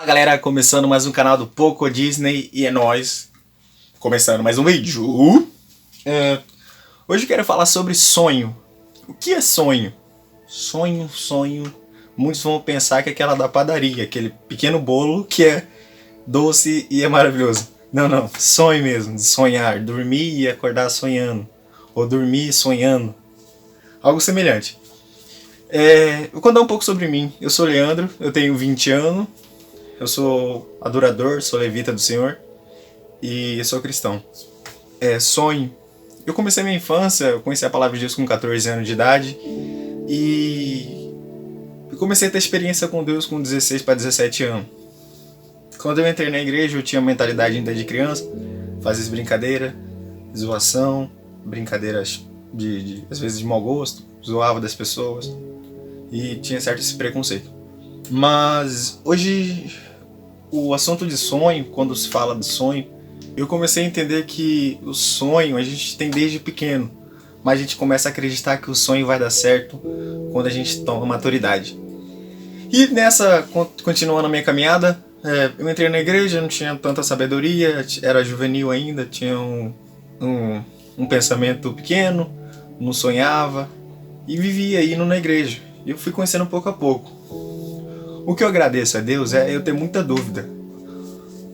Galera, começando mais um canal do Poco Disney e é nóis. Começando mais um vídeo. Hoje eu quero falar sobre sonho. O que é sonho? Sonho. Muitos vão pensar que é aquela da padaria, aquele pequeno bolo que é doce e é maravilhoso. Não, sonho mesmo, de sonhar, dormir e acordar sonhando. Ou dormir sonhando. Algo semelhante. Vou contar um pouco sobre mim. Eu sou Leandro, eu tenho 20 anos. Eu sou adorador, sou levita do Senhor e sou cristão. Sonho. Eu comecei minha infância, eu conheci a palavra de Deus com 14 anos de idade e comecei a ter experiência com Deus com 16 para 17 anos. Quando eu entrei na igreja, eu tinha a mentalidade ainda de criança, fazia brincadeira, zoação, brincadeiras às vezes de mau gosto, zoava das pessoas e tinha certo esse preconceito. Mas hoje o assunto de sonho, quando se fala de sonho, eu comecei a entender que o sonho a gente tem desde pequeno, mas a gente começa a acreditar que o sonho vai dar certo quando a gente toma maturidade. E continuando a minha caminhada, eu entrei na igreja, não tinha tanta sabedoria, era juvenil ainda, tinha um pensamento pequeno, não sonhava e vivia indo na igreja. E eu fui conhecendo pouco a pouco. O que eu agradeço a Deus é eu ter muita dúvida.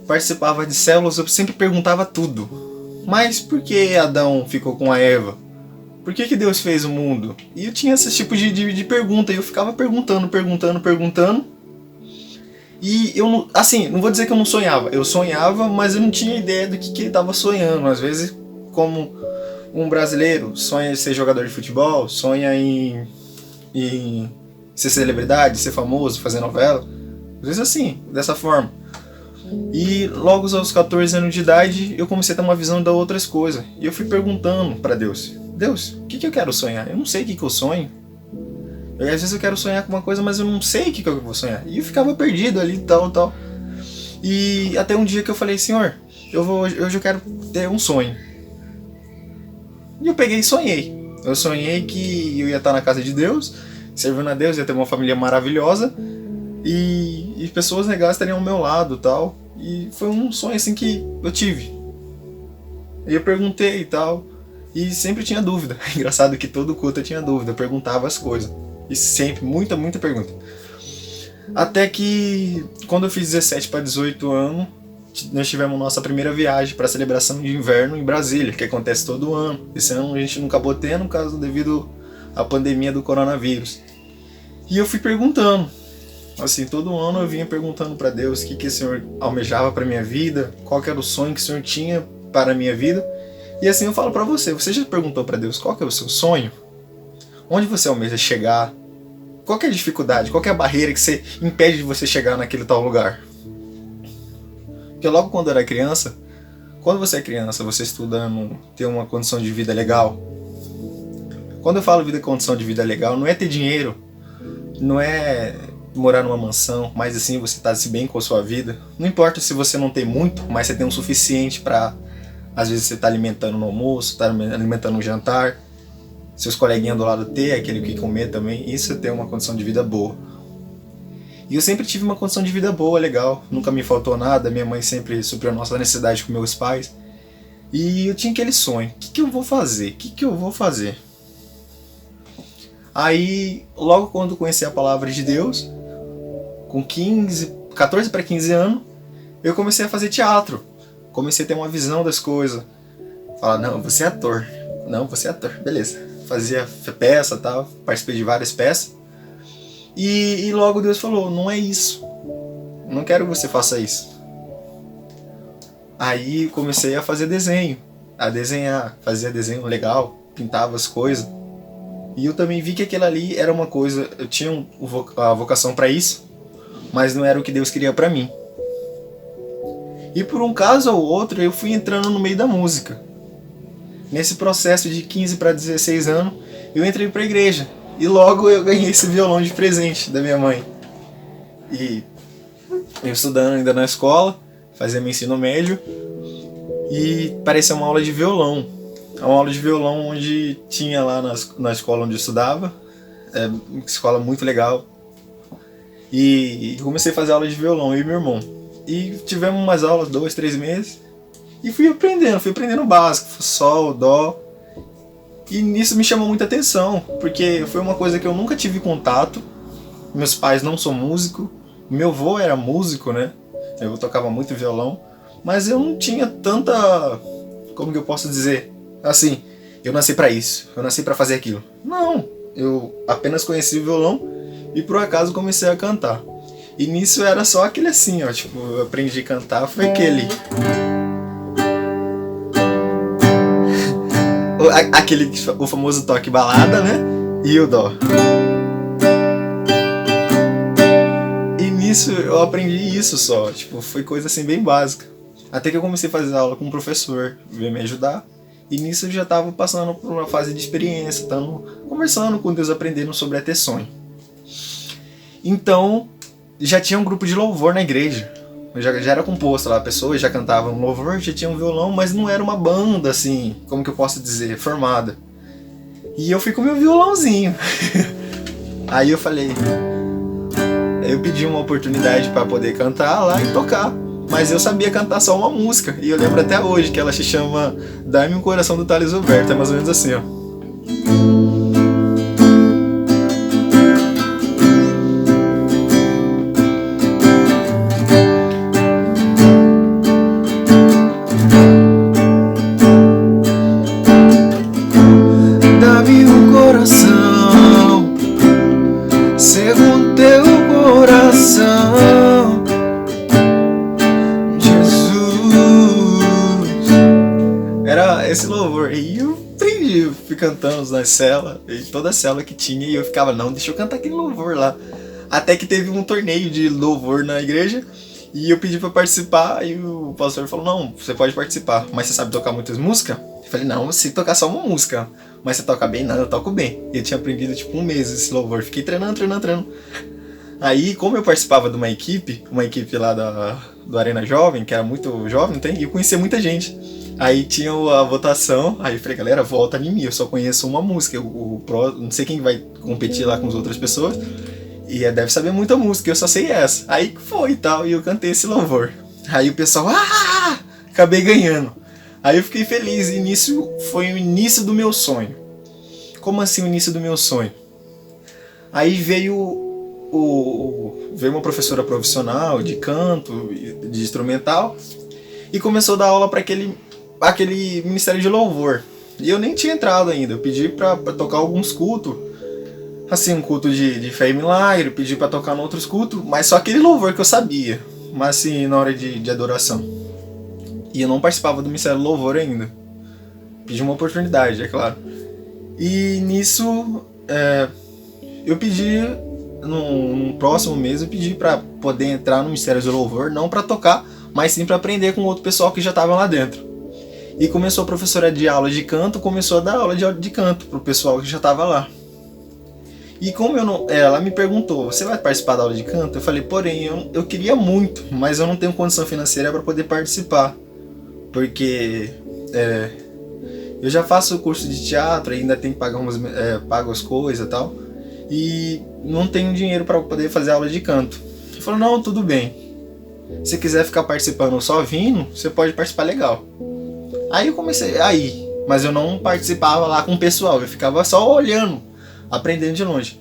Participava de células, eu sempre perguntava tudo. Mas por que Adão ficou com a Eva? Por que Deus fez o mundo? E eu tinha esse tipo de pergunta, e eu ficava perguntando. E eu não vou dizer que eu não sonhava. Eu sonhava, mas eu não tinha ideia do que ele estava sonhando. Às vezes, como um brasileiro sonha em ser jogador de futebol, sonha em ser celebridade, ser famoso, fazer novela. Às vezes assim, dessa forma. E logo aos 14 anos de idade, eu comecei a ter uma visão de outras coisas. E eu fui perguntando para Deus, o que eu quero sonhar? Eu não sei o que eu sonho. Às vezes eu quero sonhar com uma coisa, mas eu não sei o que eu vou sonhar. E eu ficava perdido ali, tal. E até um dia que eu falei, Senhor, hoje eu quero ter um sonho. E eu peguei e sonhei. Eu sonhei que eu ia estar na casa de Deus, servindo a Deus, ia ter uma família maravilhosa e pessoas legais estariam ao meu lado, tal. E foi um sonho assim que eu tive. E eu perguntei e tal, e sempre tinha dúvida. Engraçado que todo culto eu tinha dúvida, eu perguntava as coisas. E sempre, muita pergunta. Até que quando eu fiz 17 para 18 anos, nós tivemos nossa primeira viagem para a celebração de inverno em Brasília, que acontece todo ano. Esse ano a gente não acabou tendo, devido à pandemia do coronavírus. E eu fui perguntando, assim, todo ano eu vinha perguntando para Deus o que o Senhor almejava para minha vida, qual que era o sonho que o Senhor tinha para a minha vida. E assim eu falo para você já perguntou para Deus qual que é o seu sonho? Onde você almeja chegar? Qual que é a dificuldade? Qual que é a barreira que você impede de você chegar naquele tal lugar? Porque logo quando eu era criança, quando você é criança, você estudando, ter uma condição de vida legal. Quando eu falo condição de vida legal, não é ter dinheiro, não é morar numa mansão, mas assim você tá se bem com a sua vida. Não importa se você não tem muito, mas você tem o suficiente para, às vezes você tá alimentando no almoço, tá alimentando no jantar, seus coleguinhas do lado ter aquele que comer também, isso é ter uma condição de vida boa. E eu sempre tive uma condição de vida boa, legal, nunca me faltou nada, minha mãe sempre supriu a nossa necessidade com meus pais. E eu tinha aquele sonho, o que eu vou fazer? Aí, logo quando eu conheci a palavra de Deus, com 14 para 15 anos, eu comecei a fazer teatro. Comecei a ter uma visão das coisas. Falar, não, você é ator, beleza. Fazia peça, tal, participei de várias peças. E logo Deus falou, não é isso. Não quero que você faça isso. Aí comecei a fazer desenho, a desenhar, fazia desenho legal, pintava as coisas. E eu também vi que aquilo ali era uma coisa, eu tinha a vocação para isso, mas não era o que Deus queria para mim. E por um caso ou outro eu fui entrando no meio da música. Nesse processo de 15 para 16 anos, eu entrei para a igreja. E logo eu ganhei esse violão de presente da minha mãe. E eu estudando ainda na escola, fazia meu ensino médio, e parecia uma aula de violão. Uma aula de violão onde tinha lá na escola onde eu estudava, uma escola muito legal. E comecei a fazer aula de violão, eu e meu irmão. E tivemos umas aulas, 2, 3 meses. E fui aprendendo o básico, sol, dó. E nisso me chamou muita atenção, porque foi uma coisa que eu nunca tive contato. Meus pais não são músicos. Meu avô era músico, né? Eu tocava muito violão. Mas eu não tinha tanta... Como que eu posso dizer? Assim, eu nasci pra isso, eu nasci pra fazer aquilo. Não, eu apenas conheci o violão e por acaso comecei a cantar. E nisso era só aquele assim, ó, tipo, eu aprendi a cantar, foi aquele... o famoso toque balada, né? E o dó. E nisso eu aprendi isso só, tipo, foi coisa assim bem básica. Até que eu comecei a fazer aula com um professor, veio me ajudar. E nisso eu já estava passando por uma fase de experiência, estando conversando com Deus, aprendendo sobre a ter sonho. Então, já tinha um grupo de louvor na igreja. Já era composto lá, pessoas já cantavam louvor, já tinha um violão, mas não era uma banda assim, como que eu posso dizer, formada. E eu fui com meu violãozinho. Aí eu falei, eu pedi uma oportunidade para poder cantar lá e tocar. Mas eu sabia cantar só uma música. E eu lembro até hoje que ela se chama Dá-me um Coração do Thales Roberto. É mais ou menos assim, ó. Dá-me um coração segundo teu coração, esse louvor. E eu aprendi, eu fui cantando nas celas, e toda célula que tinha, e eu ficava, não, deixa eu cantar aquele louvor lá. Até que teve um torneio de louvor na igreja, e eu pedi pra participar, e o pastor falou, não, você pode participar, mas você sabe tocar muitas músicas? Eu falei, não, eu sei tocar só uma música. Mas você toca bem? Não, eu toco bem. Eu tinha aprendido tipo um mês esse louvor, fiquei treinando. Aí, como eu participava de uma equipe lá do Arena Jovem, que era muito jovem, e eu conhecia muita gente. Aí tinha a votação, aí eu falei, galera, vota em mim, eu só conheço uma música, não sei quem vai competir lá com as outras pessoas, e deve saber muita música, eu só sei essa. Aí foi e tal, e eu cantei esse louvor. Aí o pessoal, acabei ganhando. Aí eu fiquei feliz, e nisso foi o início do meu sonho. Como assim o início do meu sonho? Aí veio uma professora profissional de canto, de instrumental, e começou a dar aula para aquele ministério de louvor. E eu nem tinha entrado ainda, eu pedi pra tocar alguns cultos, assim, um culto de fé e milagre, pedi pra tocar em outros cultos, mas só aquele louvor que eu sabia, mas assim, na hora de adoração. E eu não participava do ministério de louvor ainda. Pedi uma oportunidade, é claro. E nisso, eu pedi, no próximo mês, eu pedi pra poder entrar no ministério de louvor, não pra tocar, mas sim pra aprender com outro pessoal que já estava lá dentro. E começou a professora de aula de canto, começou a dar aula de canto pro pessoal que já estava lá. E como ela me perguntou, você vai participar da aula de canto? Eu falei, porém, eu queria muito, mas eu não tenho condição financeira para poder participar. Porque eu já faço o curso de teatro, ainda tenho que pagar pago as coisas e tal. E não tenho dinheiro para poder fazer aula de canto. Ele falou, não, tudo bem. Se quiser ficar participando só vindo, você pode participar legal. Aí eu comecei mas eu não participava lá com o pessoal, eu ficava só olhando, aprendendo de longe.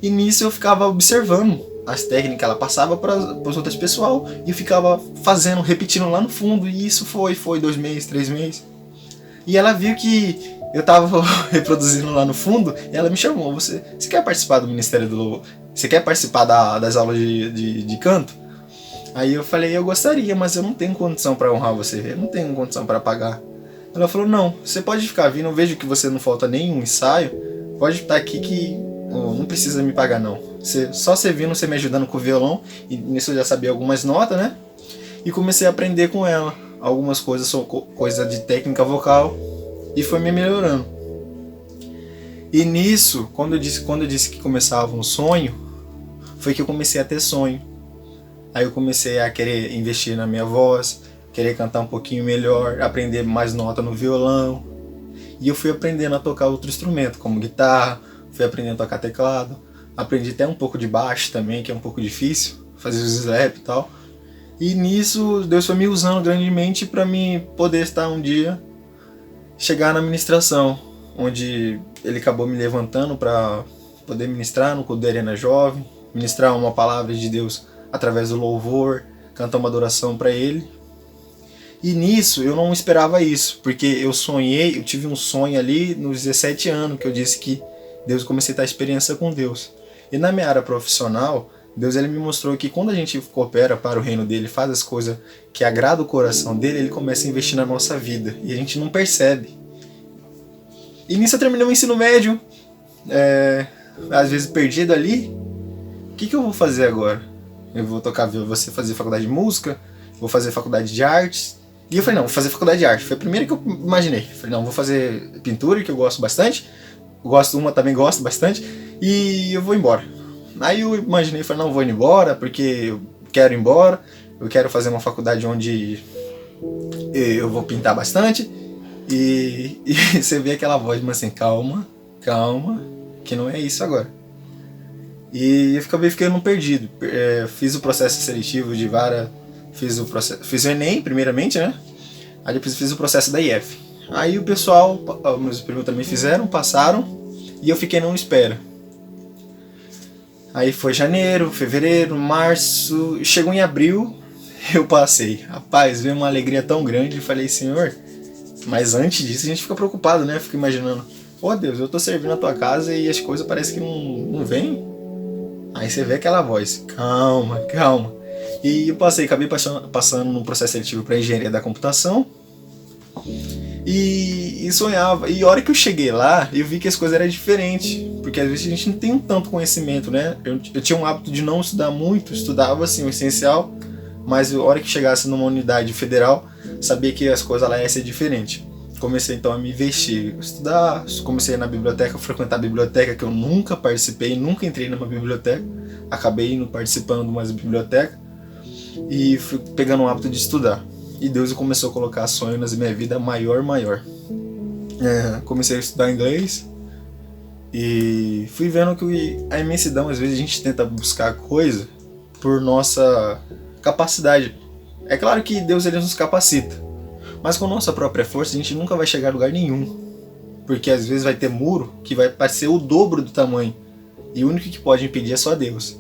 E nisso eu ficava observando as técnicas, ela passava para os outros pessoal, e eu ficava fazendo, repetindo lá no fundo, e isso foi 2 meses, 3 meses. E ela viu que eu tava reproduzindo lá no fundo, e ela me chamou, você quer participar do Ministério do Louvor? Você quer participar das aulas de canto? Aí eu falei, eu gostaria, mas eu não tenho condição para honrar você, eu não tenho condição para pagar. Ela falou, não, você pode ficar vindo, eu vejo que você não falta nenhum ensaio, pode estar aqui que não precisa me pagar não. Só você vindo, você me ajudando com o violão, e nisso eu já sabia algumas notas, né? E comecei a aprender com ela algumas coisas, coisa de técnica vocal, e foi me melhorando. E nisso, quando eu disse que começava um sonho, foi que eu comecei a ter sonho. Aí eu comecei a querer investir na minha voz, querer cantar um pouquinho melhor, aprender mais nota no violão. E eu fui aprendendo a tocar outro instrumento, como guitarra, fui aprendendo a tocar teclado, Aprendi até um pouco de baixo também, que é um pouco difícil, fazer os slap e tal. E nisso Deus foi me usando grandemente para mim poder estar um dia chegar na ministração, onde Ele acabou me levantando para poder ministrar no culto da Arena Jovem, ministrar uma palavra de Deus através do louvor, cantar uma adoração para Ele. E nisso eu não esperava isso, porque eu tive um sonho ali nos 17 anos, que eu disse que Deus comecei a ter experiência com Deus. E na minha área profissional, Deus ele me mostrou que quando a gente coopera para o reino dele, faz as coisas que agradam o coração dele, ele começa a investir na nossa vida. E a gente não percebe. E nisso eu terminei o ensino médio, às vezes perdido ali. O que eu vou fazer agora? Eu vou fazer faculdade de música, vou fazer faculdade de artes. E eu falei, não, vou fazer faculdade de arte. Foi a primeira que eu imaginei. Eu falei, não, vou fazer pintura, que eu gosto bastante. Também gosto bastante. E eu vou embora. Aí eu imaginei, falei, não, vou embora, porque eu quero ir embora. Eu quero fazer uma faculdade onde eu vou pintar bastante. E você vê aquela voz, mas assim, calma, que não é isso agora. E eu acabei ficando perdido. Fiz o processo seletivo de vara, fiz o Enem primeiramente, né? Aí depois fiz o processo da IF. Aí o pessoal, meus primos também fizeram, passaram, e eu fiquei não espera. Aí foi janeiro, fevereiro, março, chegou em abril, eu passei. Rapaz, veio uma alegria tão grande, e falei, Senhor, mas antes disso a gente fica preocupado, né? Fica imaginando, Deus, eu tô servindo a tua casa e as coisas parecem que não vêm. Aí você vê aquela voz, calma. E eu acabei passando no processo seletivo para engenharia da computação. E sonhava. E a hora que eu cheguei lá, eu vi que as coisas eram diferentes. Porque às vezes a gente não tem tanto conhecimento, né? Eu tinha um hábito de não estudar muito, estudava assim o essencial, mas a hora que chegasse numa unidade federal, sabia que as coisas lá iam ser diferentes. Comecei então a me investir, estudar, comecei na biblioteca, frequentar a biblioteca, que eu nunca participei, nunca entrei numa biblioteca, acabei indo participando de umas bibliotecas e fui pegando o hábito de estudar. E Deus começou a colocar sonhos na minha vida maior. Comecei a estudar inglês e fui vendo que a imensidão, às vezes a gente tenta buscar coisa por nossa capacidade. É claro que Deus ele nos capacita, mas com nossa própria força a gente nunca vai chegar a lugar nenhum. Porque às vezes vai ter muro que vai parecer o dobro do tamanho. E o único que pode impedir é só Deus.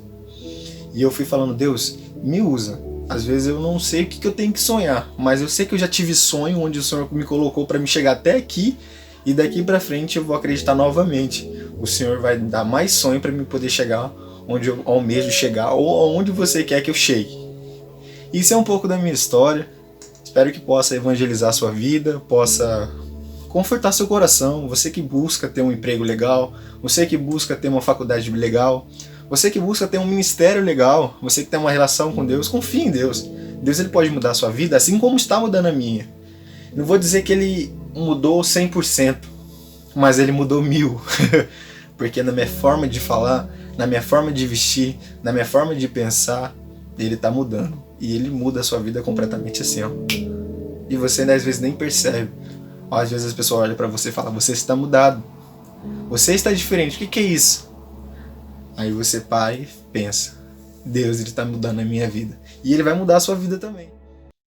E eu fui falando, Deus, me usa. Às vezes eu não sei o que eu tenho que sonhar, mas eu sei que eu já tive sonho onde o Senhor me colocou para me chegar até aqui, e daqui para frente eu vou acreditar novamente. O Senhor vai dar mais sonho para me poder chegar onde eu almejo chegar, ou aonde você quer que eu chegue. Isso é um pouco da minha história. Espero que possa evangelizar a sua vida, possa confortar seu coração. Você que busca ter um emprego legal, você que busca ter uma faculdade legal, você que busca ter um ministério legal, você que tem uma relação com Deus, confie em Deus. Deus ele pode mudar a sua vida assim como está mudando a minha. Não vou dizer que ele mudou 100%, mas ele mudou 1000%. Porque na minha forma de falar, na minha forma de vestir, na minha forma de pensar, ele está mudando. E ele muda a sua vida completamente assim, ó. E você às vezes nem percebe. Às vezes as pessoas olham para você e falam, você está mudado. Você está diferente, o que é isso? Aí você para e pensa, Deus ele está mudando a minha vida. E ele vai mudar a sua vida também.